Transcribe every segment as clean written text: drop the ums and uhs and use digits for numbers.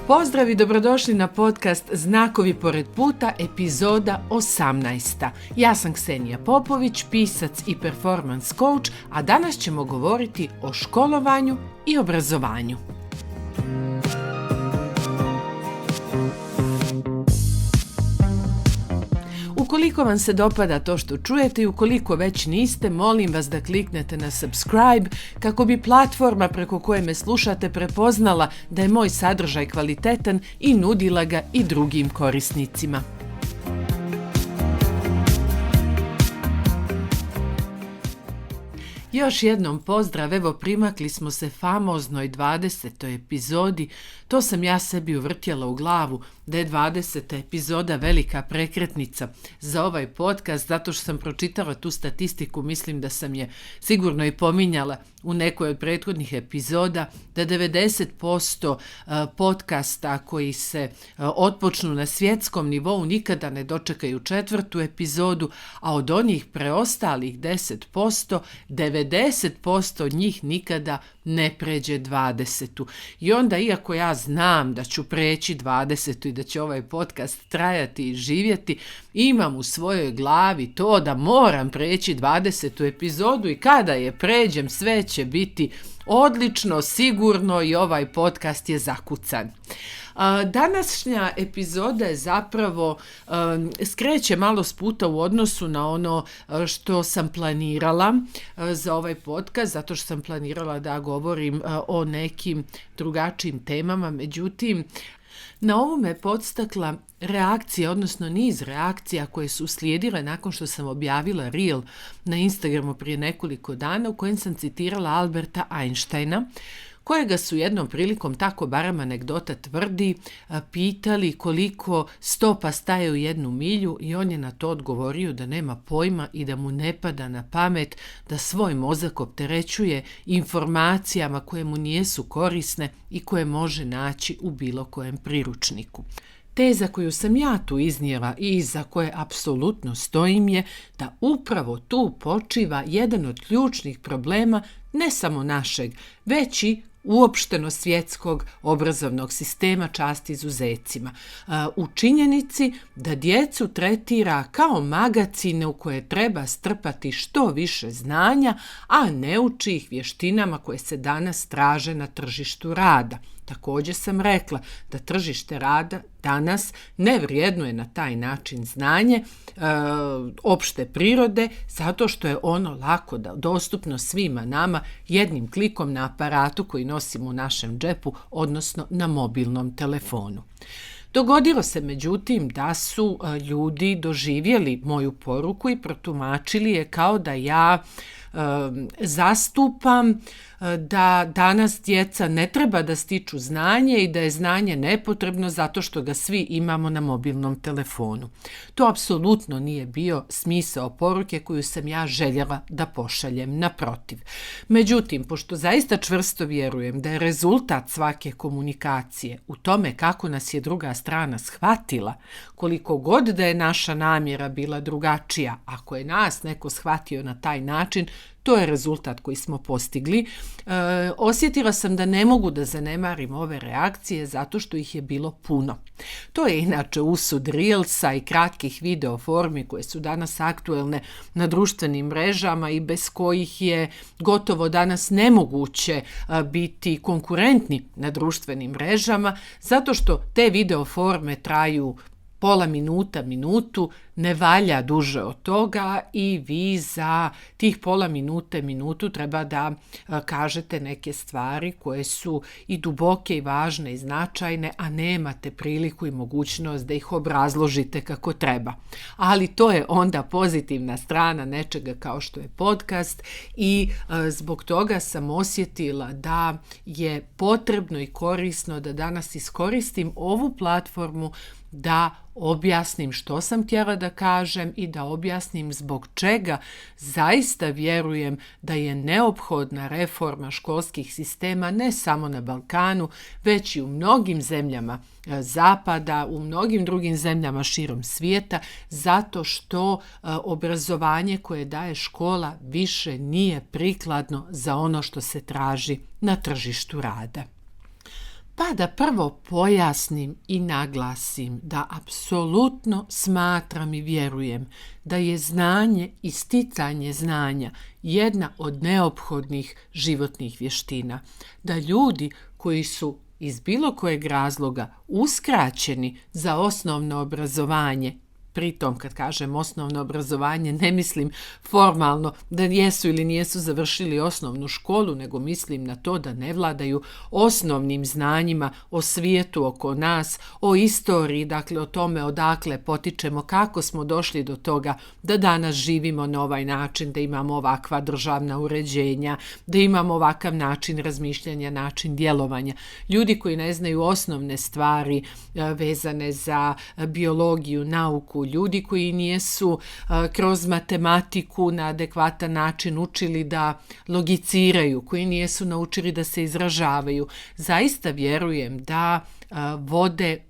Pozdrav i dobrodošli na podcast Znakovi pored puta, epizoda 18. Ja sam Ksenija Popović, pisac i performance coach, a danas ćemo govoriti o školovanju i obrazovanju. Ukoliko vam se dopada to što čujete i ukoliko već niste, molim vas da kliknete na subscribe kako bi platforma preko koje me slušate prepoznala da je moj sadržaj kvalitetan i nudila ga i drugim korisnicima. Još jednom pozdrav, evo primakli smo se famoznoj 20. epizodi, to sam ja sebi uvrtjela u glavu da je 20. epizoda velika prekretnica za ovaj podcast, zato što sam pročitala tu statistiku, mislim da sam je sigurno i pominjala u nekoj od prethodnih epizoda, da 90% podcasta koji se otpočnu na svjetskom nivou nikada ne dočekaju 4. epizodu, a od onih preostalih 10%, 90% njih nikada ne pređe 20. I onda, iako ja znam da ću preći 20. i da će ovaj podcast trajati i živjeti, imam u svojoj glavi to da moram preći 20. epizodu i kada je pređem sve će biti odlično, sigurno i ovaj podcast je zakucan. Današnja epizoda je zapravo skreće malo s puta u odnosu na ono što sam planirala za ovaj podcast, zato što sam planirala da govorim o nekim drugačijim temama, međutim, na ovo me podstakla reakcija, odnosno niz reakcija koje su slijedile nakon što sam objavila reel na Instagramu prije nekoliko dana u kojem sam citirala Alberta Einsteina, kojega su jednom prilikom, tako barem anegdota tvrdi, pitali koliko stopa staje u 1 milju i on je na to odgovorio da nema pojma i da mu ne pada na pamet da svoj mozak opterećuje informacijama koje mu nijesu korisne i koje može naći u bilo kojem priručniku. Teza koju sam ja tu iznijela i za koje apsolutno stojim je da upravo tu počiva jedan od ključnih problema ne samo našeg, već i uopšteno svjetskog obrazovnog sistema, čast izuzecima. U činjenici da djecu tretira kao magacine u koje treba strpati što više znanja, a ne uči ih vještinama koje se danas traže na tržištu rada. Također sam rekla da tržište rada danas ne vrijednuje na taj način znanje opšte prirode, zato što je ono lako dostupno svima nama jednim klikom na aparatu koji nosimo u našem džepu, odnosno na mobilnom telefonu. Dogodilo se međutim da su ljudi doživjeli moju poruku i protumačili je kao da ja zastupam da danas djeca ne treba da stiču znanje i da je znanje nepotrebno zato što ga svi imamo na mobilnom telefonu. To apsolutno nije bio smisao poruke koju sam ja željela da pošaljem, naprotiv. Međutim, pošto zaista čvrsto vjerujem da je rezultat svake komunikacije u tome kako nas je druga strana shvatila, koliko god da je naša namjera bila drugačija, ako je nas neko shvatio na taj način, to je rezultat koji smo postigli. Osjetila sam da ne mogu da zanemarim ove reakcije zato što ih je bilo puno. To je inače usud reelsa i kratkih video formi koje su danas aktuelne na društvenim mrežama i bez kojih je gotovo danas nemoguće biti konkurentni na društvenim mrežama, zato što te video forme traju pola minuta, minutu, ne valja duže od toga i vi za tih pola minute, minutu treba da kažete neke stvari koje su i duboke i važne i značajne, a nemate priliku i mogućnost da ih obrazložite kako treba. Ali to je onda pozitivna strana nečega kao što je podcast i zbog toga sam osjetila da je potrebno i korisno da danas iskoristim ovu platformu da objasnim što sam htjela da kažem i da objasnim zbog čega zaista vjerujem da je neophodna reforma školskih sistema ne samo na Balkanu, već i u mnogim zemljama zapada, u mnogim drugim zemljama širom svijeta, zato što obrazovanje koje daje škola više nije prikladno za ono što se traži na tržištu rada. Pa da prvo pojasnim i naglasim da apsolutno smatram i vjerujem da je znanje i sticanje znanja jedna od neophodnih životnih vještina. Da ljudi koji su iz bilo kojeg razloga uskraćeni za osnovno obrazovanje, pritom kad kažem osnovno obrazovanje ne mislim formalno da jesu ili nijesu završili osnovnu školu, nego mislim na to da ne vladaju osnovnim znanjima o svijetu oko nas, o istoriji, dakle o tome odakle potičemo, kako smo došli do toga da danas živimo na ovaj način, da imamo ovakva državna uređenja, da imamo ovakav način razmišljanja, način djelovanja. Ljudi koji ne znaju osnovne stvari vezane za biologiju, nauku, ljudi koji nijesu kroz matematiku na adekvatan način učili da logiciraju, koji nijesu naučili da se izražavaju. Zaista vjerujem da vode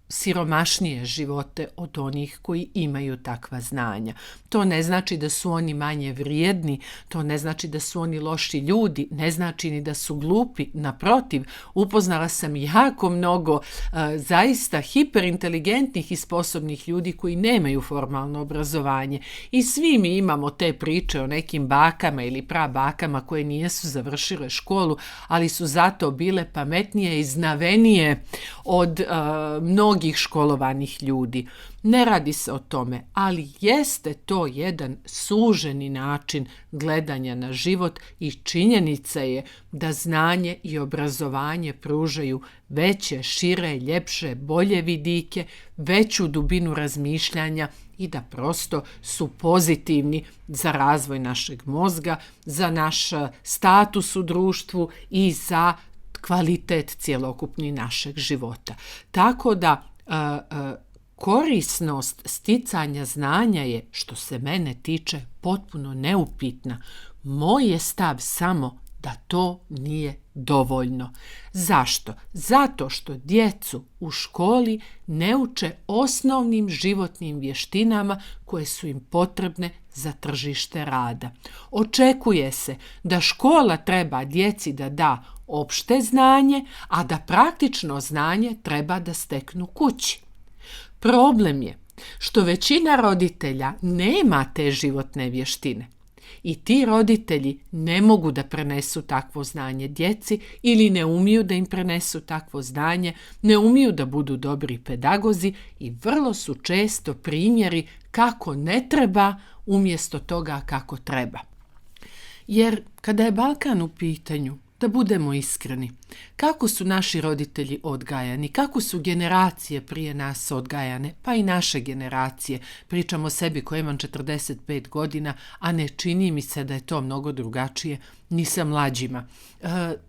siromašnije živote od onih koji imaju takva znanja. To ne znači da su oni manje vrijedni, to ne znači da su oni loši ljudi, ne znači ni da su glupi. Naprotiv, upoznala sam jako mnogo zaista hiperinteligentnih i sposobnih ljudi koji nemaju formalno obrazovanje. I svi mi imamo te priče o nekim bakama ili prabakama koje nijesu završile školu, ali su zato bile pametnije i znavenije od mnogih školovanih ljudi. Ne radi se o tome, ali jeste to jedan suženi način gledanja na život i činjenica je da znanje i obrazovanje pružaju veće, šire, ljepše, bolje vidike, veću dubinu razmišljanja i da prosto su pozitivni za razvoj našeg mozga, za naš status u društvu i za kvalitet cjelokupni našeg života. Tako da korisnost sticanja znanja je, što se mene tiče, potpuno neupitna. Moj je stav samo da to nije dovoljno. Zašto? Zato što djecu u školi ne uče osnovnim životnim vještinama koje su im potrebne za tržište rada. Očekuje se da škola treba djeci da da opšte znanje, a da praktično znanje treba da steknu kući. Problem je što većina roditelja nema te životne vještine i ti roditelji ne mogu da prenesu takvo znanje djeci ili ne umiju da im prenesu takvo znanje, ne umiju da budu dobri pedagozi i vrlo su često primjeri kako ne treba umjesto toga kako treba. Jer kada je Balkan u pitanju, da budemo iskreni, kako su naši roditelji odgajani, kako su generacije prije nas odgajane, pa i naše generacije, pričamo o sebi koji imam 45 godina, a ne čini mi se da je to mnogo drugačije ni sa mlađima.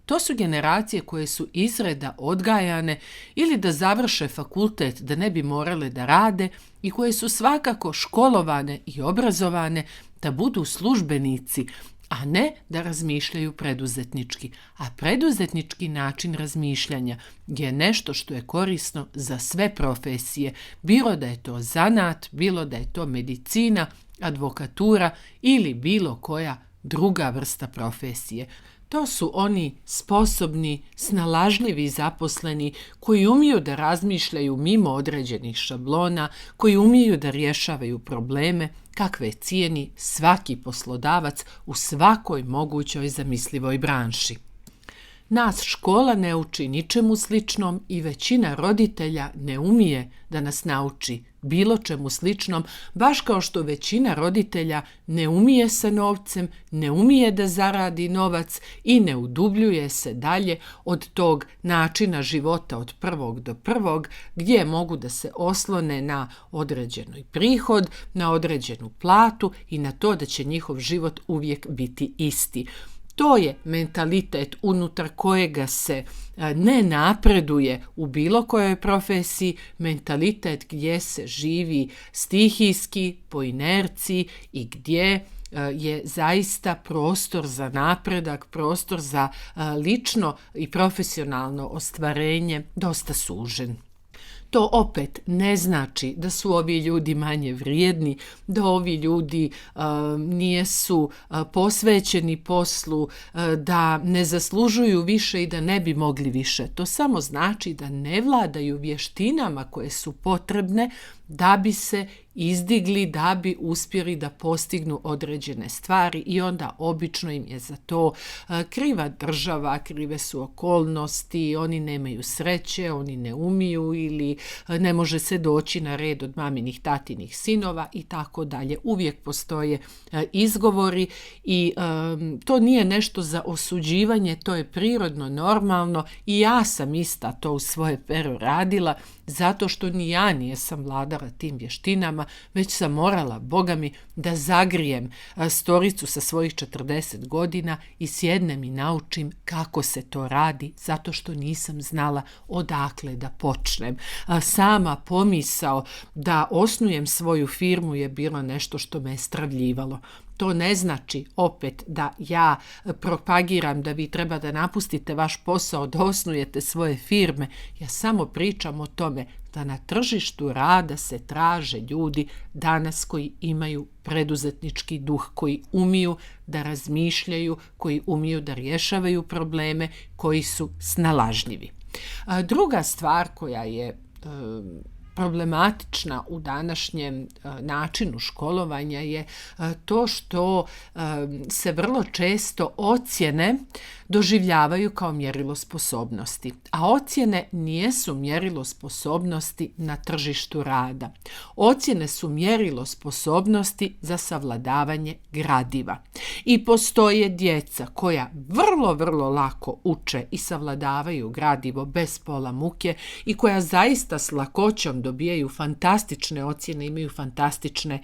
To su generacije koje su izreda odgajane ili da završe fakultet da ne bi morale da rade i koje su svakako školovane i obrazovane da budu službenici, a ne da razmišljaju preduzetnički. A preduzetnički način razmišljanja je nešto što je korisno za sve profesije, bilo da je to zanat, bilo da je to medicina, advokatura ili bilo koja druga vrsta profesije. To su oni sposobni, snalažljivi zaposleni koji umiju da razmišljaju mimo određenih šablona, koji umiju da rješavaju probleme kakve cijeni svaki poslodavac u svakoj mogućoj zamislivoj branši. Nas škola ne uči ničemu sličnom i većina roditelja ne umije da nas nauči bilo čemu sličnom, baš kao što većina roditelja ne umije sa novcem, ne umije da zaradi novac i ne udubljuje se dalje od tog načina života od prvog do prvog, gdje mogu da se oslone na određeni prihod, na određenu platu i na to da će njihov život uvijek biti isti. To je mentalitet unutar kojega se ne napreduje u bilo kojoj profesiji, mentalitet gdje se živi stihijski, po inerciji i gdje je zaista prostor za napredak, prostor za lično i profesionalno ostvarenje dosta sužen. To opet ne znači da su ovi ljudi manje vrijedni, da ovi ljudi nisu posvećeni poslu, da ne zaslužuju više i da ne bi mogli više. To samo znači da ne vladaju vještinama koje su potrebne da bi se izdigli, da bi uspjeli da postignu određene stvari i onda obično im je za to kriva država, krive su okolnosti, oni nemaju sreće, oni ne umiju ili ne može se doći na red od maminih, tatinih sinova i tako dalje. Uvijek postoje izgovori i to nije nešto za osuđivanje, to je prirodno, normalno i ja sam ista to u svoje pero radila zato što ni ja nisam vladala tim vještinama, već sam morala, Boga mi, da zagrijem storicu sa svojih 40 godina i sjednem i naučim kako se to radi, zato što nisam znala odakle da počnem. Sama pomisao da osnujem svoju firmu je bilo nešto što me je stravljivalo. To ne znači opet da ja propagiram da vi treba da napustite vaš posao, da osnujete svoje firme. Ja samo pričam o tome da na tržištu rada se traže ljudi danas koji imaju preduzetnički duh, koji umiju da razmišljaju, koji umiju da rješavaju probleme, koji su snalažljivi. Druga stvar koja je problematična u današnjem načinu školovanja je to što se vrlo često ocjene doživljavaju kao mjerilo sposobnosti, a ocjene nisu mjerilo sposobnosti na tržištu rada. Ocjene su mjerilo sposobnosti za savladavanje gradiva. I postoje djeca koja vrlo lako uče i savladavaju gradivo bez pola muke i koja zaista s lakoćom dobijaju fantastične ocjene, imaju fantastične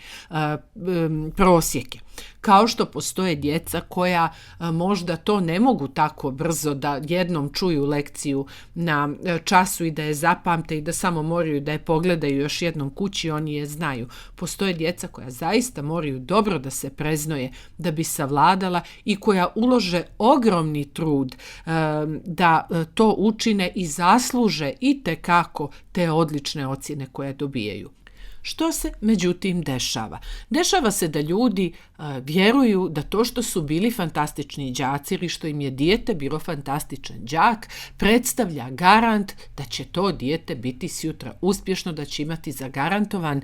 prosjeke. Kao što postoje djeca koja možda to ne mogu tako brzo da jednom čuju lekciju na času i da je zapamte i da samo moraju da je pogledaju još jednom kući, oni je znaju. Postoje djeca koja zaista moraju dobro da se preznoje da bi savladala i koja ulože ogromni trud da to učine i zasluže itekako te odlične ocjene koje dobijaju. Što se međutim dešava? Dešava se da ljudi vjeruju da to što su bili fantastični đaci ili što im je dijete bilo fantastičan đak predstavlja garant da će to dijete biti sutra uspješno, da će imati zagarantovan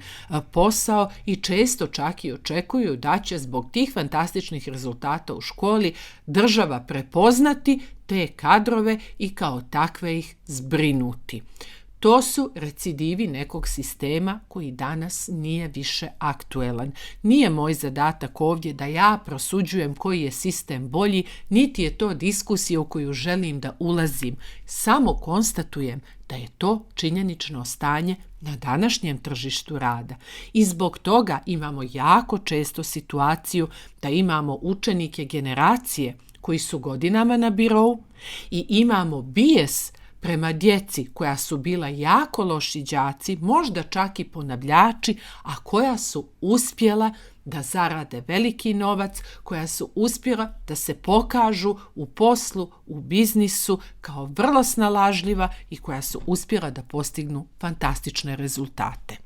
posao i često čak i očekuju da će zbog tih fantastičnih rezultata u školi država prepoznati te kadrove i kao takve ih zbrinuti. To su recidivi nekog sistema koji danas nije više aktuelan. Nije moj zadatak ovdje da ja prosuđujem koji je sistem bolji, niti je to diskusija u koju želim da ulazim. Samo konstatujem da je to činjenično stanje na današnjem tržištu rada. I zbog toga imamo jako često situaciju da imamo učenike generacije koji su godinama na birou i imamo bijes prema djeci koja su bila jako loši đaci, možda čak i ponavljači, a koja su uspjela da zarade veliki novac, koja su uspjela da se pokažu u poslu, u biznisu kao vrlo snalažljiva i koja su uspjela da postignu fantastične rezultate.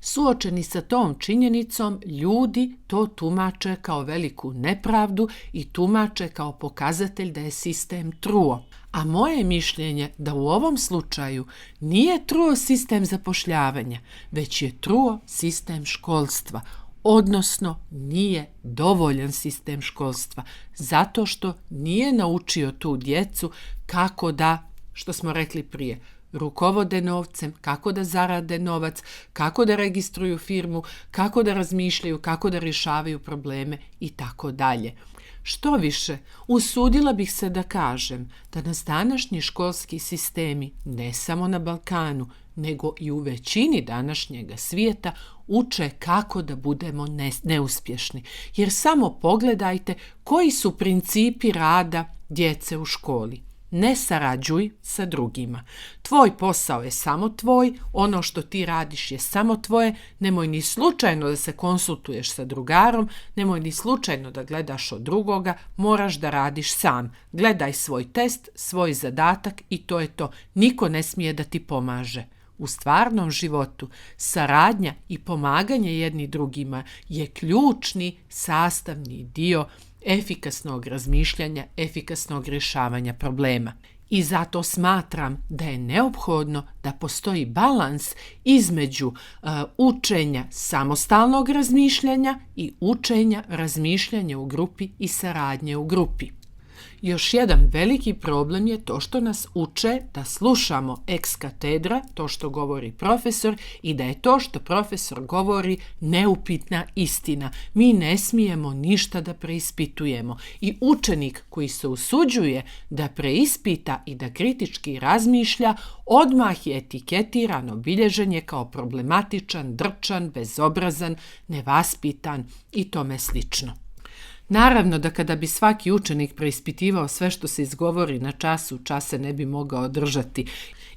Suočeni sa tom činjenicom, ljudi to tumače kao veliku nepravdu i tumače kao pokazatelj da je sistem truo. A moje mišljenje da u ovom slučaju nije truo sistem zapošljavanja, već je truo sistem školstva, odnosno nije dovoljan sistem školstva, zato što nije naučio tu djecu kako da, što smo rekli prije, rukovode novcem, kako da zarade novac, kako da registruju firmu, kako da razmišljaju, kako da rješavaju probleme i tako dalje. Što više, usudila bih se da kažem da nas današnji školski sistemi, ne samo na Balkanu, nego i u većini današnjega svijeta, uče kako da budemo neuspješni. Jer samo pogledajte koji su principi rada djece u školi. Ne sarađuj sa drugima. Tvoj posao je samo tvoj, ono što ti radiš je samo tvoje, nemoj ni slučajno da se konsultuješ sa drugarom, nemoj ni slučajno da gledaš od drugoga, moraš da radiš sam. Gledaj svoj test, svoj zadatak i to je to. Niko ne smije da ti pomaže. u stvarnom životu saradnja i pomaganje jedni drugima je ključni sastavni dio efikasnog razmišljanja, efikasnog rješavanja problema. I zato smatram da je neophodno da postoji balans između učenja samostalnog razmišljanja i učenja razmišljanja u grupi i saradnje u grupi. Još jedan veliki problem je to što nas uče da slušamo ex katedra, to što govori profesor, i da je to što profesor govori neupitna istina. Mi ne smijemo ništa da preispitujemo. I učenik koji se usuđuje da preispita i da kritički razmišlja, odmah je etiketiran, obilježen je kao problematičan, drčan, bezobrazan, nevaspitan i tome slično. Naravno da kada bi svaki učenik preispitivao sve što se izgovori na času, čas se ne bi mogao održati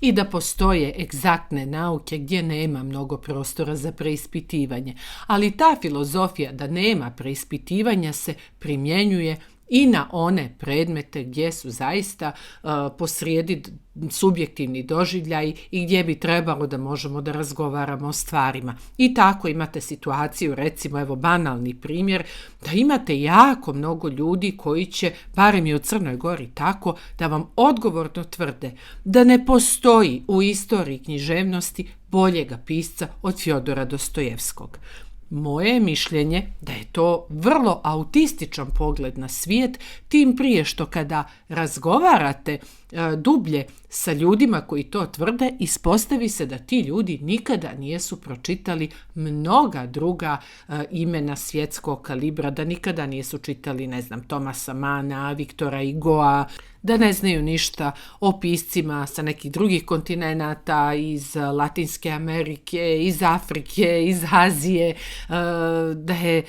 i da postoje egzaktne nauke gdje nema mnogo prostora za preispitivanje. Ali ta filozofija da nema preispitivanja se primjenjuje i na one predmete gdje su zaista posrijedi subjektivni doživljaji i gdje bi trebalo da možemo da razgovaramo o stvarima. I tako imate situaciju, recimo evo banalni primjer, da imate jako mnogo ljudi koji će, barem je u Crnoj Gori tako, da vam odgovorno tvrde da ne postoji u istoriji književnosti boljega pisca od Fjodora Dostojevskog. Moje je mišljenje da je to vrlo autističan pogled na svijet, tim prije što kada razgovarate dublje sa ljudima koji to tvrde, ispostavi se da ti ljudi nikada nisu pročitali mnoga druga imena svjetskog kalibra, da nikada nisu čitali, Tomasa Mana, Viktora Hugoa, da ne znaju ništa o piscima sa nekih drugih kontinenata, iz Latinske Amerike, iz Afrike, iz Azije, da je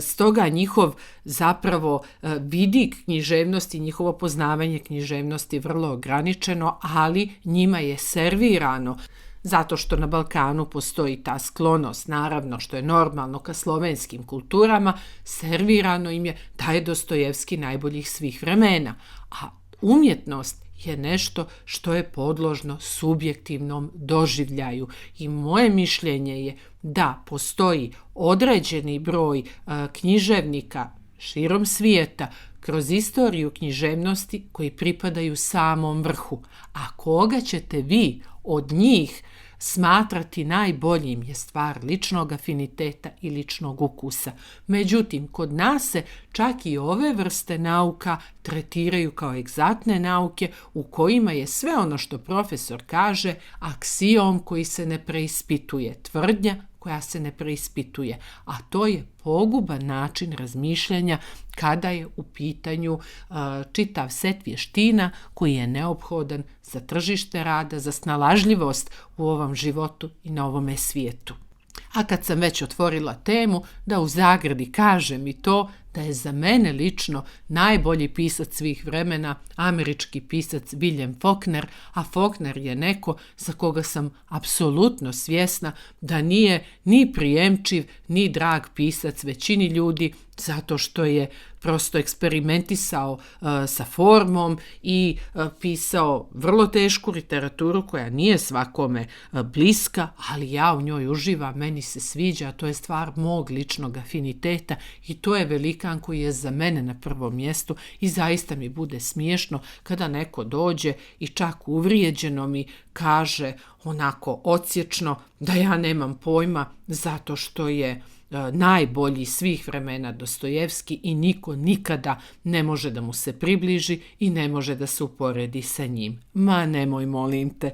stoga njihov zapravo vidik književnosti, njihovo poznavanje književnosti vrlo ograničeno, ali njima je servirano. Zato što na Balkanu postoji ta sklonost, naravno što je normalno ka slovenskim kulturama, servirano im je da je Dostojevski najboljih svih vremena, a umjetnost je nešto što je podložno subjektivnom doživljaju i moje mišljenje je da postoji određeni broj književnika širom svijeta kroz istoriju književnosti koji pripadaju samom vrhu, a koga ćete vi od njih smatrati najboljim je stvar ličnog afiniteta i ličnog ukusa. Međutim, kod nas se čak i ove vrste nauka tretiraju kao egzaktne nauke u kojima je sve ono što profesor kaže aksiom koji se ne preispituje, tvrdnja koja se ne preispituje, a to je poguban način razmišljanja kada je u pitanju čitav set vještina koji je neophodan za tržište rada, za snalažljivost u ovom životu i na ovome svijetu. A kad sam već otvorila temu, da u zagradi kažem i to da je za mene lično najbolji pisac svih vremena američki pisac William Faulkner, a Faulkner je neko za koga sam apsolutno svjesna da nije ni prijemčiv, ni drag pisac većini ljudi, zato što je prosto eksperimentisao sa formom i pisao vrlo tešku literaturu koja nije svakome bliska, ali ja u njoj uživam, meni se sviđa, to je stvar mog ličnog afiniteta i to je velikan koji je za mene na prvom mjestu i zaista mi bude smiješno kada neko dođe i čak uvrijeđeno mi kaže onako odsječno da ja nemam pojma zato što je najbolji svih vremena Dostojevski i niko nikada ne može da mu se približi i ne može da se uporedi sa njim. Ma nemoj, molim te.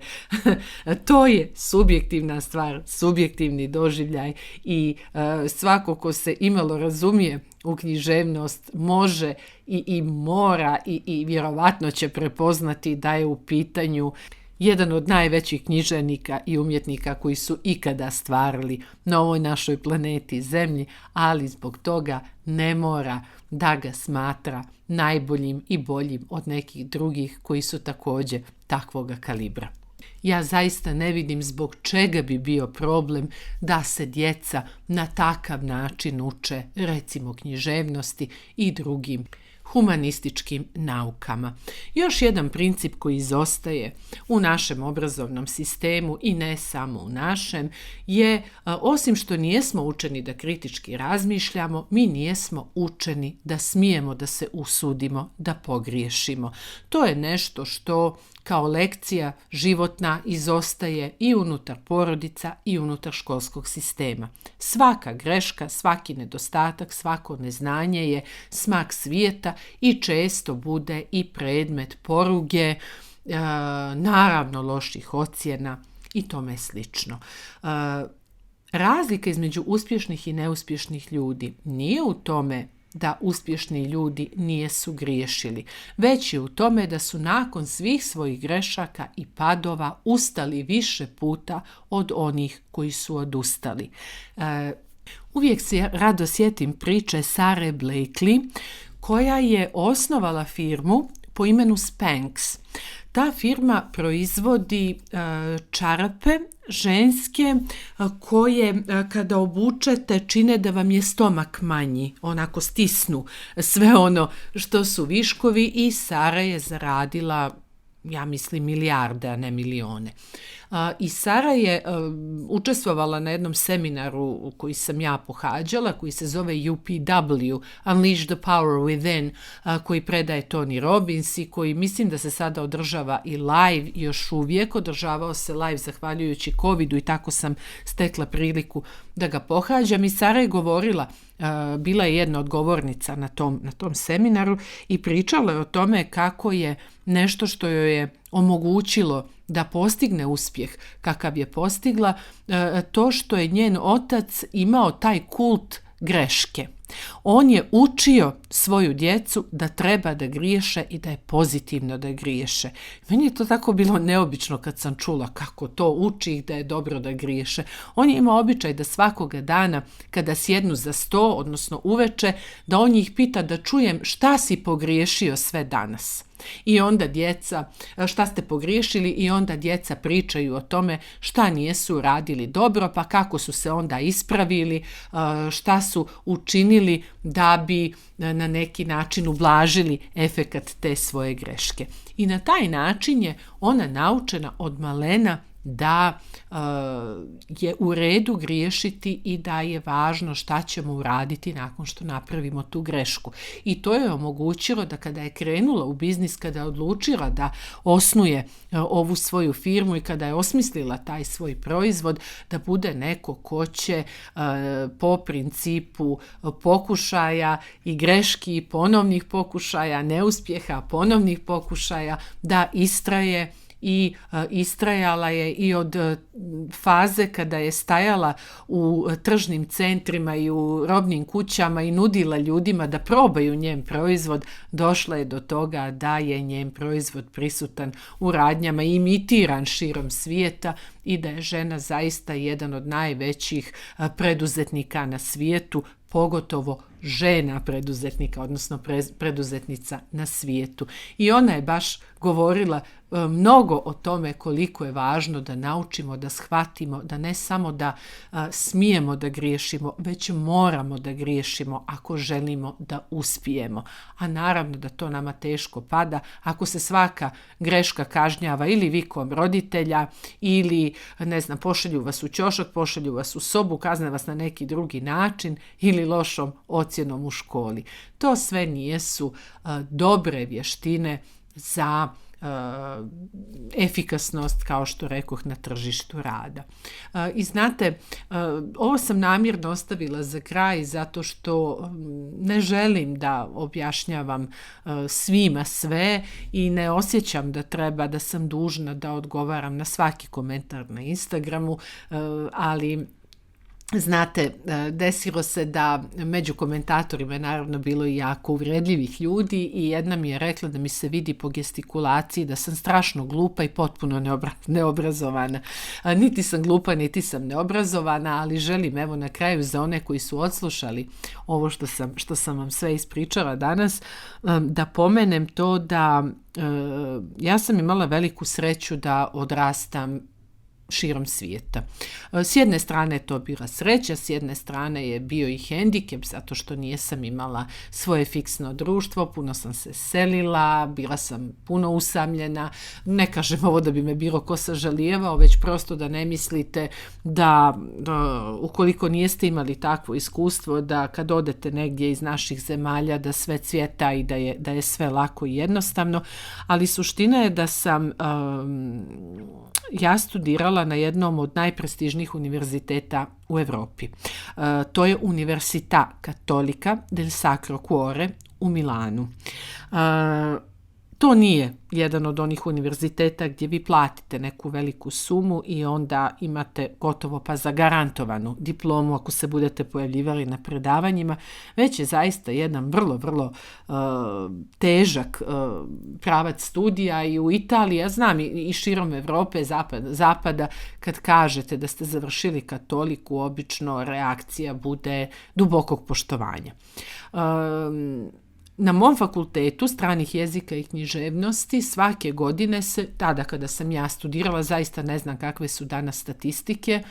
To je subjektivna stvar, subjektivni doživljaj i svako ko se imalo razumije u književnost može i mora i vjerovatno će prepoznati da je u pitanju jedan od najvećih književnika i umjetnika koji su ikada stvarali na ovoj našoj planeti Zemlji, ali zbog toga ne mora da ga smatra najboljim i boljim od nekih drugih koji su također takvoga kalibra. Ja zaista ne vidim zbog čega bi bio problem da se djeca na takav način uče, recimo književnosti i drugim humanističkim naukama. Još jedan princip koji izostaje u našem obrazovnom sistemu i ne samo u našem je, osim što nijesmo učeni da kritički razmišljamo, mi nijesmo učeni da smijemo da se usudimo, da pogriješimo. To je nešto što kao lekcija životna izostaje i unutar porodica i unutar školskog sistema. Svaka greška, svaki nedostatak, svako neznanje je smak svijeta i često bude i predmet poruge, naravno loših ocjena i tome slično. Razlika između uspješnih i neuspješnih ljudi nije u tome da uspješni ljudi nijesu griješili, već je u tome da su nakon svih svojih grešaka i padova ustali više puta od onih koji su odustali. Uvijek se rado sjetim priče Sare Blakely, koja je osnovala firmu po imenu Spanx. Ta firma proizvodi čarape ženske koje kada obučete čine da vam je stomak manji, onako stisnu sve ono što su viškovi i Sara je zaradila, ja mislim, milijarde, a ne milione. I Sara je učestvovala na jednom seminaru koji sam ja pohađala, koji se zove UPW, Unleash the Power Within, koji predaje Tony Robbins i koji mislim da se sada održava i live, još uvijek održavao se live zahvaljujući covidu i tako sam stekla priliku da ga pohađam. I Sara je govorila, bila je jedna od govornica na tom seminaru i pričala je o tome kako je nešto što joj je omogućilo da postigne uspjeh kakav je postigla, to što je njen otac imao taj kult greške. On je učio svoju djecu da treba da griješe i da je pozitivno da griješe. Meni je to tako bilo neobično kad sam čula kako to uči ih da je dobro da griješe. On je imao običaj da svakoga dana kada sjednu za sto, odnosno uveče, da on ih pita da čujem šta si pogriješio sve danas. I onda djeca, šta ste pogriješili, i onda djeca pričaju o tome šta nijesu radili dobro, pa kako su se onda ispravili, šta su učinili da bi na neki način ublažili efekat te svoje greške. I na taj način je ona naučena od malena da je u redu griješiti i da je važno šta ćemo uraditi nakon što napravimo tu grešku. I to je omogućilo da kada je krenula u biznis, kada je odlučila da osnuje ovu svoju firmu i kada je osmislila taj svoj proizvod, da bude neko ko će po principu pokušaja i greški, ponovnih pokušaja, neuspjeha, ponovnih pokušaja, da istraje. I istrajala je i od faze kada je stajala u tržnim centrima i u robnim kućama i nudila ljudima da probaju njen proizvod, došla je do toga da je njen proizvod prisutan u radnjama i imitiran širom svijeta i da je žena zaista jedan od najvećih preduzetnika na svijetu, pogotovo žena preduzetnika, odnosno preduzetnica na svijetu. I ona je baš govorila mnogo o tome koliko je važno da naučimo, da shvatimo, da ne samo da smijemo da griješimo, već moramo da griješimo ako želimo da uspijemo. A naravno da to nama teško pada ako se svaka greška kažnjava ili vikom roditelja ili, ne znam, pošalju vas u ćošak, pošalju vas u sobu, kazne vas na neki drugi način ili lošom ocjenom u školi. To sve nijesu dobre vještine za efikasnost, kao što rekoh, na tržištu rada. I znate, ovo sam namjerno ostavila za kraj zato što ne želim da objašnjavam svima sve i ne osjećam da treba, da sam dužna da odgovaram na svaki komentar na Instagramu, ali znate, desilo se da među komentatorima je naravno bilo i jako uvredljivih ljudi i jedna mi je rekla da mi se vidi po gestikulaciji da sam strašno glupa i potpuno neobrazovana. Niti sam glupa, niti sam neobrazovana, ali želim evo na kraju za one koji su odslušali ovo što sam vam sve ispričala danas, da pomenem to da ja sam imala veliku sreću da odrastam širom svijeta. S jedne strane je to bila sreća, s jedne strane je bio i hendikep zato što nisam imala svoje fiksno društvo, puno sam se selila, bila sam puno usamljena, ne kažem ovo da bi me bilo ko sažalijevao, već prosto da ne mislite da ukoliko niste imali takvo iskustvo da kad odete negdje iz naših zemalja da sve cvjeta i da je sve lako i jednostavno, ali suština je da sam ja studirala na jednom od najprestižnijih univerziteta u Europi. To je Università Cattolica del Sacro Cuore u Milanu. To nije jedan od onih univerziteta gdje vi platite neku veliku sumu i onda imate gotovo pa zagarantovanu diplomu ako se budete pojavljivali na predavanjima, već je zaista jedan vrlo, vrlo težak pravac studija i u Italiji, ja znam i širom Europe, zapada, kad kažete da ste završili katoliku, obično reakcija bude dubokog poštovanja. Na mom fakultetu stranih jezika i književnosti svake godine se, tada kada sam ja studirala, zaista ne znam kakve su danas statistike,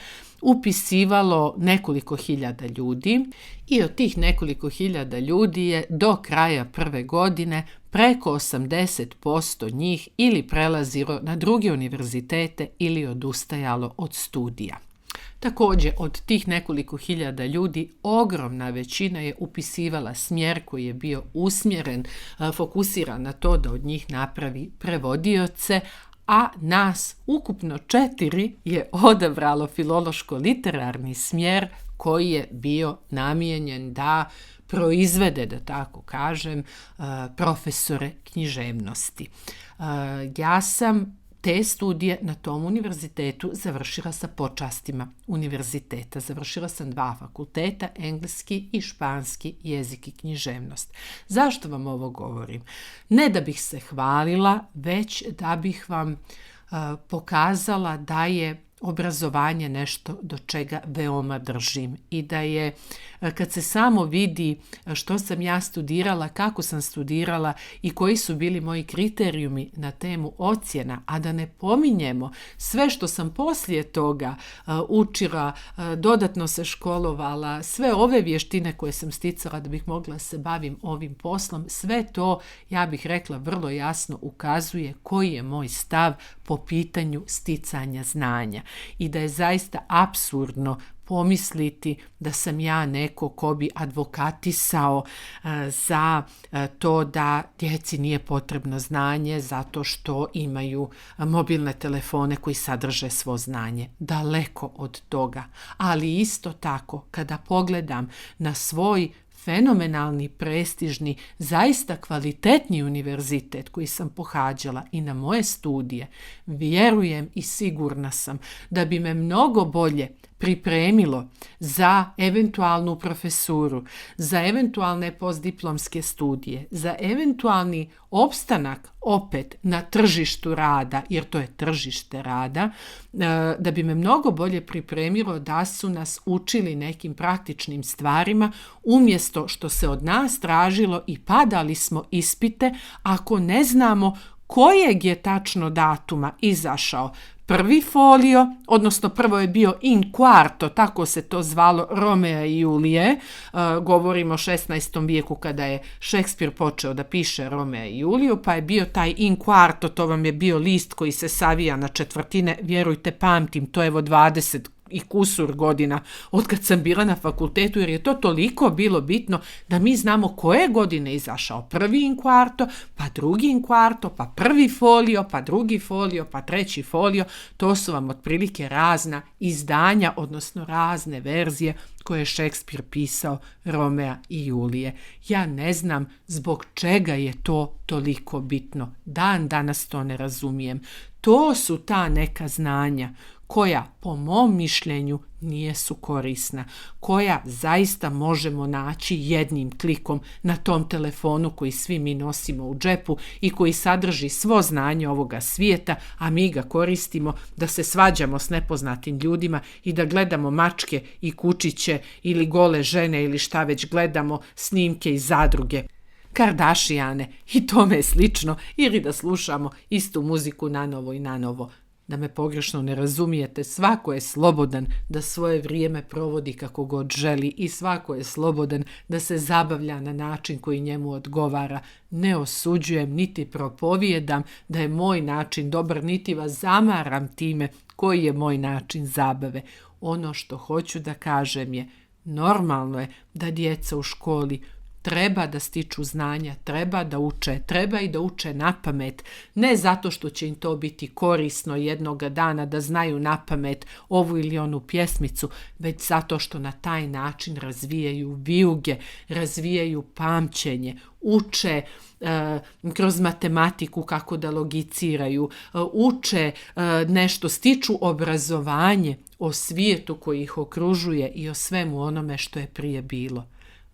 upisivalo nekoliko hiljada ljudi i od tih nekoliko hiljada ljudi je do kraja prve godine preko 80% njih ili prelazilo na druge univerzitete ili odustajalo od studija. Također, od tih nekoliko hiljada ljudi, ogromna većina je upisivala smjer koji je bio usmjeren, fokusiran na to da od njih napravi prevodioce, a nas ukupno 4 je odabralo filološko-literarni smjer koji je bio namijenjen da proizvede, da tako kažem, profesore književnosti. Ja sam te studije na tom univerzitetu završila sa počastima univerziteta. Završila sam 2 fakulteta, engleski i španski jezik i književnost. Zašto vam ovo govorim? Ne da bih se hvalila, već da bih vam pokazala da je obrazovanje nešto do čega veoma držim i da je, kad se samo vidi što sam ja studirala, kako sam studirala i koji su bili moji kriterijumi na temu ocjena, a da ne pominjemo sve što sam poslije toga učila, dodatno se školovala, sve ove vještine koje sam sticala da bih mogla se bavim ovim poslom, sve to, ja bih rekla, vrlo jasno ukazuje koji je moj stav po pitanju sticanja znanja. I da je zaista apsurdno pomisliti da sam ja neko ko bi advokatisao za to da djeci nije potrebno znanje zato što imaju mobilne telefone koji sadrže svo znanje. Daleko od toga. Ali isto tako, kada pogledam na svoj fenomenalni, prestižni, zaista kvalitetni univerzitet koji sam pohađala i na moje studije, vjerujem i sigurna sam da bi me mnogo bolje pripremilo za eventualnu profesuru, za eventualne postdiplomske studije, za eventualni opstanak opet na tržištu rada, jer to je tržište rada, da bi me mnogo bolje pripremilo da su nas učili nekim praktičnim stvarima, umjesto što se od nas tražilo i padali smo ispite ako ne znamo kojeg je tačno datuma izašao prvi folio, odnosno prvo je bio in quarto, tako se to zvalo, Romea i Julije, govorimo o 16. vijeku kada je Šekspir počeo da piše Romea i Juliju, pa je bio taj in quarto, to vam je bio list koji se savija na četvrtine, vjerujte, pamtim, to je evo 20 i kusur godina od kad sam bila na fakultetu, jer je to toliko bilo bitno da mi znamo koje godine izašao prvi in quarto, pa drugi in quarto, pa prvi folio, pa drugi folio, pa treći folio. To su vam otprilike razna izdanja, odnosno razne verzije koje je Šekspir pisao Romea i Julije. Ja ne znam zbog čega je to toliko bitno. Dan danas to ne razumijem. To su ta neka znanja koja, po mom mišljenju, nisu korisna, koja zaista možemo naći jednim klikom na tom telefonu koji svi mi nosimo u džepu i koji sadrži svo znanje ovoga svijeta, a mi ga koristimo da se svađamo s nepoznatim ljudima i da gledamo mačke i kučiće ili gole žene ili šta već gledamo, snimke iz zadruge Kardashiane i tome slično, ili da slušamo istu muziku nanovo i nanovo. Da me pogrešno ne razumijete, svako je slobodan da svoje vrijeme provodi kako god želi i svako je slobodan da se zabavlja na način koji njemu odgovara. Ne osuđujem niti propovijedam da je moj način dobar, niti vas zamaram time koji je moj način zabave. Ono što hoću da kažem je, normalno je da djeca u školi treba da stiču znanja, treba da uče, treba i da uče na pamet, ne zato što će im to biti korisno jednoga dana da znaju na pamet ovu ili onu pjesmicu, već zato što na taj način razvijaju vijuge, razvijaju pamćenje, uče kroz matematiku kako da logiciraju, uče nešto, stiču obrazovanje o svijetu koji ih okružuje i o svemu onome što je prije bilo.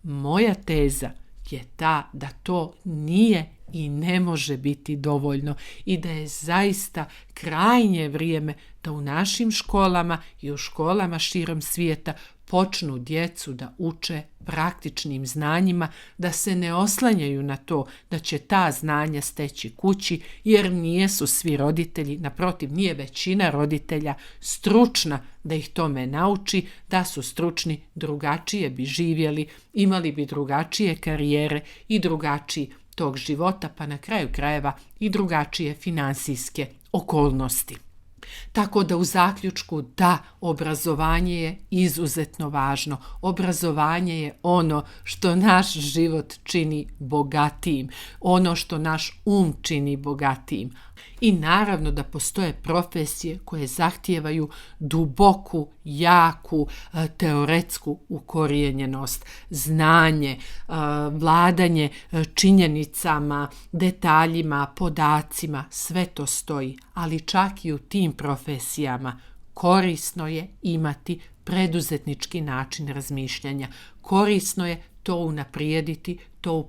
Moja teza je ta da to nije i ne može biti dovoljno i da je zaista krajnje vrijeme da u našim školama i u školama širom svijeta počnu djecu da uče praktičnim znanjima, da se ne oslanjaju na to da će ta znanja steći kući, jer nisu svi roditelji, naprotiv, nije većina roditelja stručna da ih tome nauči. Da su stručni, drugačije bi živjeli, imali bi drugačije karijere i drugačiji tog života, pa na kraju krajeva i drugačije financijske okolnosti. Tako da u zaključku, da, obrazovanje je izuzetno važno. Obrazovanje je ono što naš život čini bogatijim, ono što naš čini bogatijim. I naravno da postoje profesije koje zahtijevaju duboku, jaku, teoretsku ukorijenjenost, znanje, vladanje činjenicama, detaljima, podacima, sve to stoji. Ali čak i u tim profesijama korisno je imati preduzetnički način razmišljanja. Korisno je to unaprijediti, to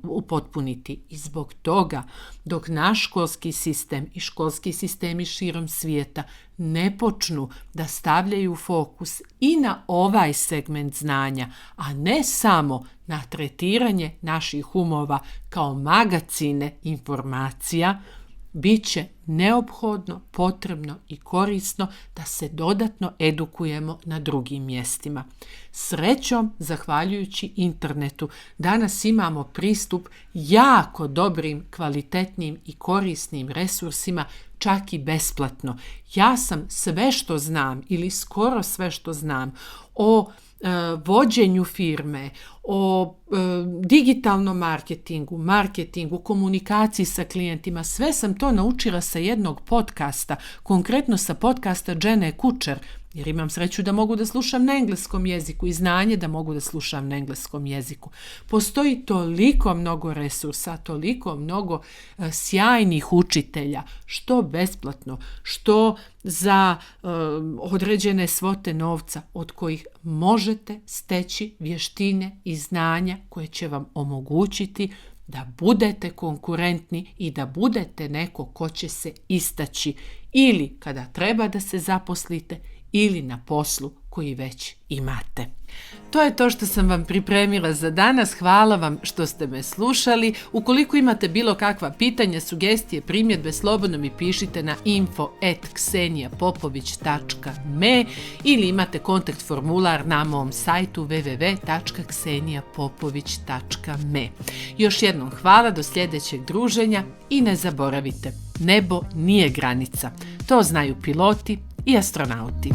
upotpuniti. I zbog toga, dok naš školski sistem i školski sistemi širom svijeta ne počnu da stavljaju fokus i na ovaj segment znanja, a ne samo na tretiranje naših umova kao magacine informacija, bit će neophodno, potrebno i korisno da se dodatno edukujemo na drugim mjestima. Srećom, zahvaljujući internetu, danas imamo pristup jako dobrim, kvalitetnim i korisnim resursima, čak i besplatno. Ja sam sve što znam ili skoro sve što znam o vođenju firme, o digitalnom marketingu, komunikaciji sa klijentima, sve sam to naučila sa jednog podcasta, konkretno sa podcasta Jenny Kutcher, jer imam sreću da mogu da slušam na engleskom jeziku i znanje da mogu da slušam na engleskom jeziku. Postoji toliko mnogo resursa, toliko mnogo sjajnih učitelja, što besplatno, što za određene svote novca, od kojih možete steći vještine i znanja koje će vam omogućiti da budete konkurentni i da budete neko ko će se istaći ili kada treba da se zaposlite ili na poslu koji već imate. To je to što sam vam pripremila za danas. Hvala vam što ste me slušali. Ukoliko imate bilo kakva pitanja, sugestije, primjedbe, slobodno mi pišite na info@ksenijapopović.me ili imate kontakt formular na mom sajtu www.ksenijapopović.me. Još jednom hvala, do sljedećeg druženja i ne zaboravite, nebo nije granica. To znaju piloti i astronauti.